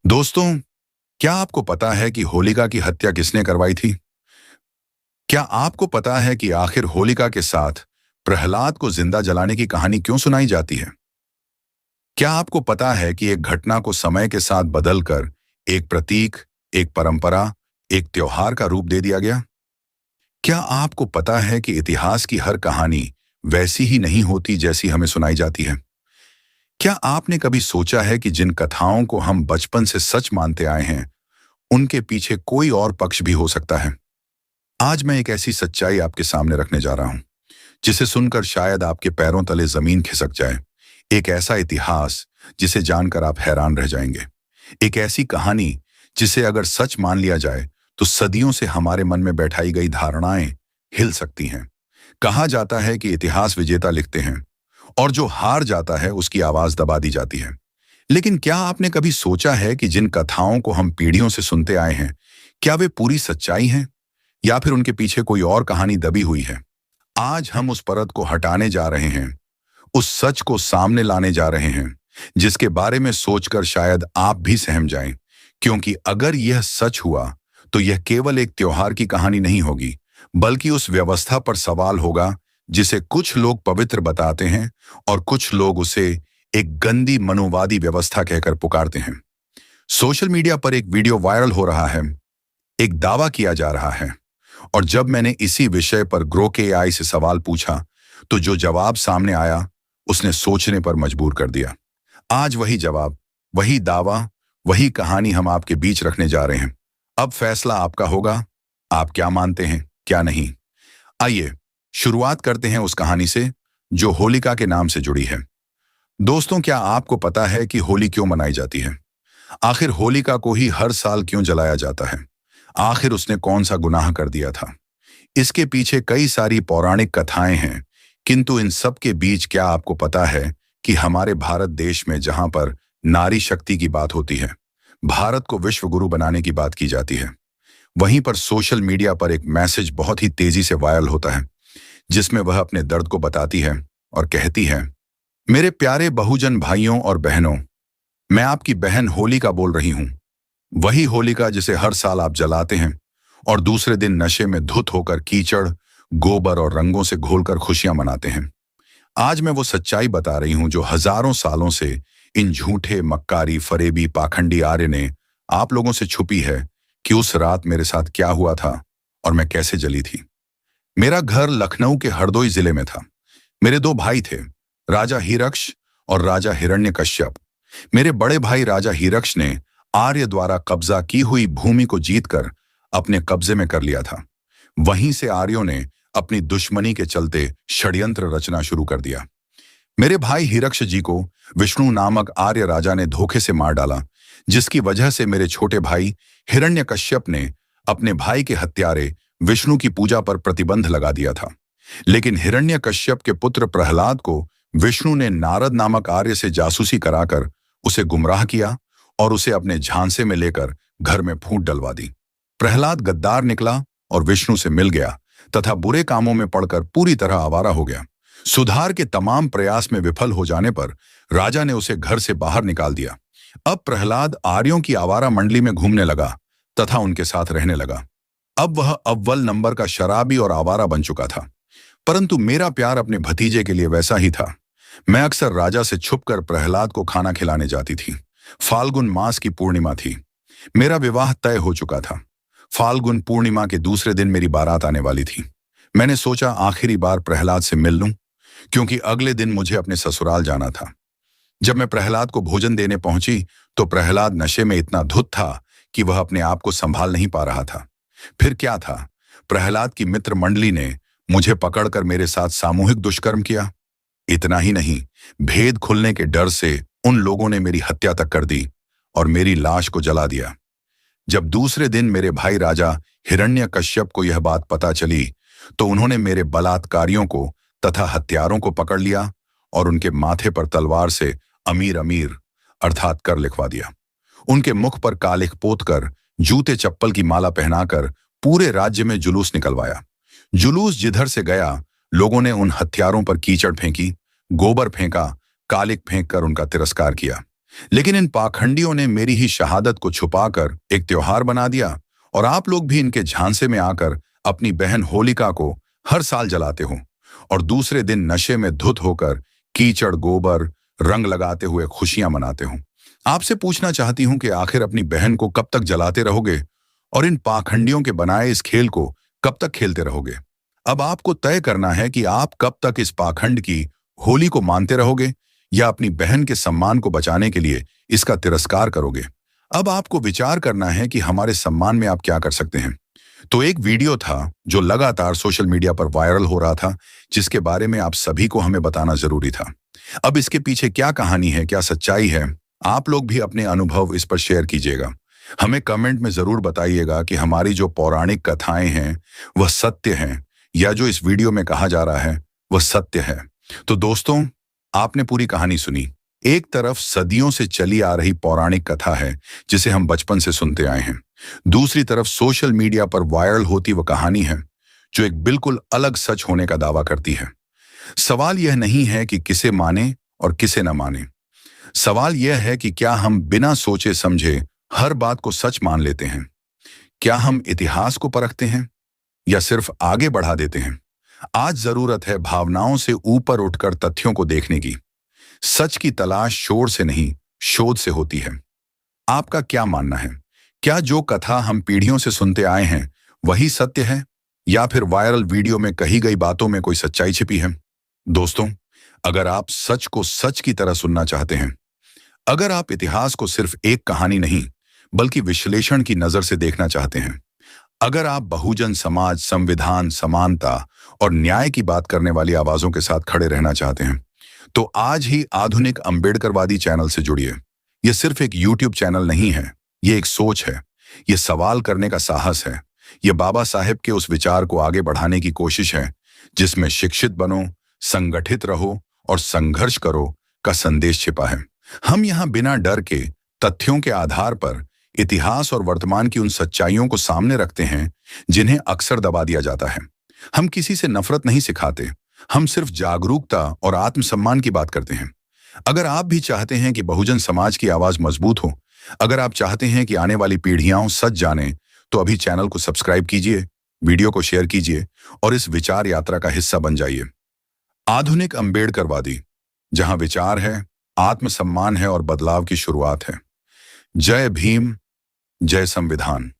दोस्तों, क्या आपको पता है कि होलिका की हत्या किसने करवाई थी? क्या आपको पता है कि आखिर होलिका के साथ प्रहलाद को जिंदा जलाने की कहानी क्यों सुनाई जाती है? क्या आपको पता है कि एक घटना को समय के साथ बदलकर एक प्रतीक, एक परंपरा, एक त्योहार का रूप दे दिया गया? क्या आपको पता है कि इतिहास की हर कहानी वैसी ही नहीं होती जैसी हमें सुनाई जाती है? क्या आपने कभी सोचा है कि जिन कथाओं को हम बचपन से सच मानते आए हैं, उनके पीछे कोई और पक्ष भी हो सकता है? आज मैं एक ऐसी सच्चाई आपके सामने रखने जा रहा हूं जिसे सुनकर शायद आपके पैरों तले जमीन खिसक जाए। एक ऐसा इतिहास जिसे जानकर आप हैरान रह जाएंगे। एक ऐसी कहानी जिसे अगर सच मान लिया जाए तो सदियों से हमारे मन में बैठाई गई धारणाएं हिल सकती हैं। कहा जाता है कि इतिहास विजेता लिखते हैं और जो हार जाता है उसकी आवाज दबा दी जाती है। लेकिन क्या आपने कभी सोचा है कि जिन कथाओं को हम पीढ़ियों से सुनते आए हैं, क्या वे पूरी सच्चाई हैं या फिर उनके पीछे कोई और कहानी दबी हुई है? आज हम उस परत को हटाने जा रहे हैं, उस सच को सामने लाने जा रहे हैं जिसके बारे में सोचकर शायद आप भी सहम जाएं। क्योंकि अगर यह सच हुआ तो यह केवल एक त्योहार की कहानी नहीं होगी, बल्कि उस व्यवस्था पर सवाल होगा जिसे कुछ लोग पवित्र बताते हैं और कुछ लोग उसे एक गंदी मनोवादी व्यवस्था कहकर पुकारते हैं। सोशल मीडिया पर एक वीडियो वायरल हो रहा है, एक दावा किया जा रहा है, और जब मैंने इसी विषय पर ग्रोक एआई से सवाल पूछा तो जो जवाब सामने आया उसने सोचने पर मजबूर कर दिया। आज वही जवाब, वही दावा, वही कहानी हम आपके बीच रखने जा रहे हैं। अब फैसला आपका होगा, आप क्या मानते हैं, क्या नहीं। आइए शुरुआत करते हैं उस कहानी से जो होलिका के नाम से जुड़ी है। दोस्तों, क्या आपको पता है कि होली क्यों मनाई जाती है? आखिर होलिका को ही हर साल क्यों जलाया जाता है? आखिर उसने कौन सा गुनाह कर दिया था? इसके पीछे कई सारी पौराणिक कथाएं हैं, किंतु इन सब के बीच क्या आपको पता है कि हमारे भारत देश में जहां पर नारी शक्ति की बात होती है, भारत को विश्व गुरु बनाने की बात की जाती है, वहीं पर सोशल मीडिया पर एक मैसेज बहुत ही तेजी से वायरल होता है जिसमें वह अपने दर्द को बताती है और कहती है, मेरे प्यारे बहुजन भाइयों और बहनों, मैं आपकी बहन होलिका बोल रही हूं। वही होलिका जिसे हर साल आप जलाते हैं और दूसरे दिन नशे में धुत होकर कीचड़, गोबर और रंगों से घोलकर खुशियां मनाते हैं। आज मैं वो सच्चाई बता रही हूं जो हजारों सालों से इन झूठे, मक्कारी, फरेबी, पाखंडी आर्य ने आप लोगों से छुपी है कि उस रात मेरे साथ क्या हुआ था और मैं कैसे जली थी। मेरा घर लखनऊ के हरदोई जिले में था। मेरे दो भाई थे, राजा हिरक्ष और राजा हिरण्यकश्यप। मेरे बड़े भाई राजा हिरक्ष ने आर्य द्वारा कब्जा की हुई भूमि को जीतकर अपने कब्जे में कर लिया था। वहीं से आर्यों ने अपनी दुश्मनी के चलते षड्यंत्र रचना शुरू कर दिया। मेरे भाई हिरक्ष जी को विष्णु नामक आर्य राजा ने धोखे से मार डाला, जिसकी वजह से मेरे छोटे भाई हिरण्यकश्यप ने अपने भाई के हत्यारे विष्णु की पूजा पर प्रतिबंध लगा दिया था। लेकिन हिरण्यकश्यप के पुत्र प्रहलाद को विष्णु ने नारद नामक आर्य से जासूसी कराकर उसे गुमराह किया और उसे अपने झांसे में लेकर घर में फूट डलवा दी। प्रहलाद गद्दार निकला और विष्णु से मिल गया तथा बुरे कामों में पड़कर पूरी तरह आवारा हो गया। सुधार के तमाम प्रयास में विफल हो जाने पर राजा ने उसे घर से बाहर निकाल दिया। अब प्रहलाद आर्यों की आवारा मंडली में घूमने लगा तथा उनके साथ रहने लगा। अब वह अव्वल नंबर का शराबी और आवारा बन चुका था, परंतु मेरा प्यार अपने भतीजे के लिए वैसा ही था। मैं अक्सर राजा से छुपकर प्रहलाद को खाना खिलाने जाती थी। फाल्गुन मास की पूर्णिमा थी। मेरा विवाह तय हो चुका था। फाल्गुन पूर्णिमा के दूसरे दिन मेरी बारात आने वाली थी। मैंने सोचा आखिरी बार प्रहलाद से मिल लूं, क्योंकि अगले दिन मुझे अपने ससुराल जाना था। जब मैं प्रहलाद को भोजन देने पहुंची तो प्रहलाद नशे में इतना धुत था कि वह अपने आप को संभाल नहीं पा रहा था। फिर क्या था, प्रहलाद की मित्र मंडली ने मुझे पकड़कर मेरे साथ सामूहिक दुष्कर्म किया। इतना ही नहीं, भेद खुलने के डर से उन लोगों ने मेरी हत्या तक कर दी और मेरी लाश को जला दिया। जब दूसरे दिन मेरे भाई राजा हिरण्यकश्यप को यह बात पता चली तो उन्होंने मेरे बलात्कारियों को तथा हत्यारों को पकड़ लिया और उनके माथे पर तलवार से अमीर अमीर अर्थात कर लिखवा दिया। उनके मुख पर कालिख पोतकर, जूते चप्पल की माला पहनाकर पूरे राज्य में जुलूस निकलवाया। जुलूस जिधर से गया, लोगों ने उन हत्यारों पर कीचड़ फेंकी, गोबर फेंका, कालिख फेंक कर उनका तिरस्कार किया। लेकिन इन पाखंडियों ने मेरी ही शहादत को छुपाकर एक त्योहार बना दिया और आप लोग भी इनके झांसे में आकर अपनी बहन होलिका को हर साल जलाते हो और दूसरे दिन नशे में धुत होकर कीचड़ गोबर रंग लगाते हुए खुशियां मनाते हो। आपसे पूछना चाहती हूं कि आखिर अपनी बहन को कब तक जलाते रहोगे और इन पाखंडियों के बनाए इस खेल को कब तक खेलते रहोगे? अब आपको तय करना है कि आप कब तक इस पाखंड की होली को मानते रहोगे या अपनी बहन के सम्मान को बचाने के लिए इसका तिरस्कार करोगे। अब आपको विचार करना है कि हमारे सम्मान में आप क्या कर सकते हैं। तो एक वीडियो था जो लगातार सोशल मीडिया पर वायरल हो रहा था, जिसके बारे में आप सभी को हमें बताना जरूरी था। अब इसके पीछे क्या कहानी है, क्या सच्चाई है, आप लोग भी अपने अनुभव इस पर शेयर कीजिएगा। हमें कमेंट में जरूर बताइएगा कि हमारी जो पौराणिक कथाएं हैं वह सत्य हैं या जो इस वीडियो में कहा जा रहा है वह सत्य है। तो दोस्तों, आपने पूरी कहानी सुनी। एक तरफ सदियों से चली आ रही पौराणिक कथा है जिसे हम बचपन से सुनते आए हैं, दूसरी तरफ सोशल मीडिया पर वायरल होती वह कहानी है जो एक बिल्कुल अलग सच होने का दावा करती है। सवाल यह नहीं है कि किसे माने और किसे न माने, सवाल यह है कि क्या हम बिना सोचे समझे हर बात को सच मान लेते हैं? क्या हम इतिहास को परखते हैं या सिर्फ आगे बढ़ा देते हैं? आज जरूरत है भावनाओं से ऊपर उठकर तथ्यों को देखने की। सच की तलाश शोर से नहीं, शोध से होती है। आपका क्या मानना है? क्या जो कथा हम पीढ़ियों से सुनते आए हैं वही सत्य है या फिर वायरल वीडियो में कही गई बातों में कोई सच्चाई छिपी है? दोस्तों, अगर आप सच को सच की तरह सुनना चाहते हैं, अगर आप इतिहास को सिर्फ एक कहानी नहीं बल्कि विश्लेषण की नजर से देखना चाहते हैं, अगर आप बहुजन समाज, संविधान, समानता और न्याय की बात करने वाली आवाजों के साथ खड़े रहना चाहते हैं, तो आज ही आधुनिक अंबेडकरवादी चैनल से जुड़िए। यह सिर्फ एक यूट्यूब चैनल नहीं है, यह एक सोच है, यह सवाल करने का साहस है, यह बाबा साहेब के उस विचार को आगे बढ़ाने की कोशिश है जिसमें शिक्षित बनो, संगठित रहो और संघर्ष करो का संदेश छिपा है। हम यहां बिना डर के तथ्यों के आधार पर इतिहास और वर्तमान की उन सच्चाइयों को सामने रखते हैं जिन्हें अक्सर दबा दिया जाता है। हम किसी से नफरत नहीं सिखाते, हम सिर्फ जागरूकता और आत्मसम्मान की बात करते हैं। अगर आप भी चाहते हैं कि बहुजन समाज की आवाज मजबूत हो, अगर आप चाहते हैं कि आने वाली पीढ़ियां सच जाने, तो अभी चैनल को सब्सक्राइब कीजिए, वीडियो को शेयर कीजिए और इस विचार यात्रा का हिस्सा बन जाइए। आधुनिक अंबेडकरवादी, जहां विचार है, आत्मसम्मान है और बदलाव की शुरुआत है। जय भीम, जय संविधान।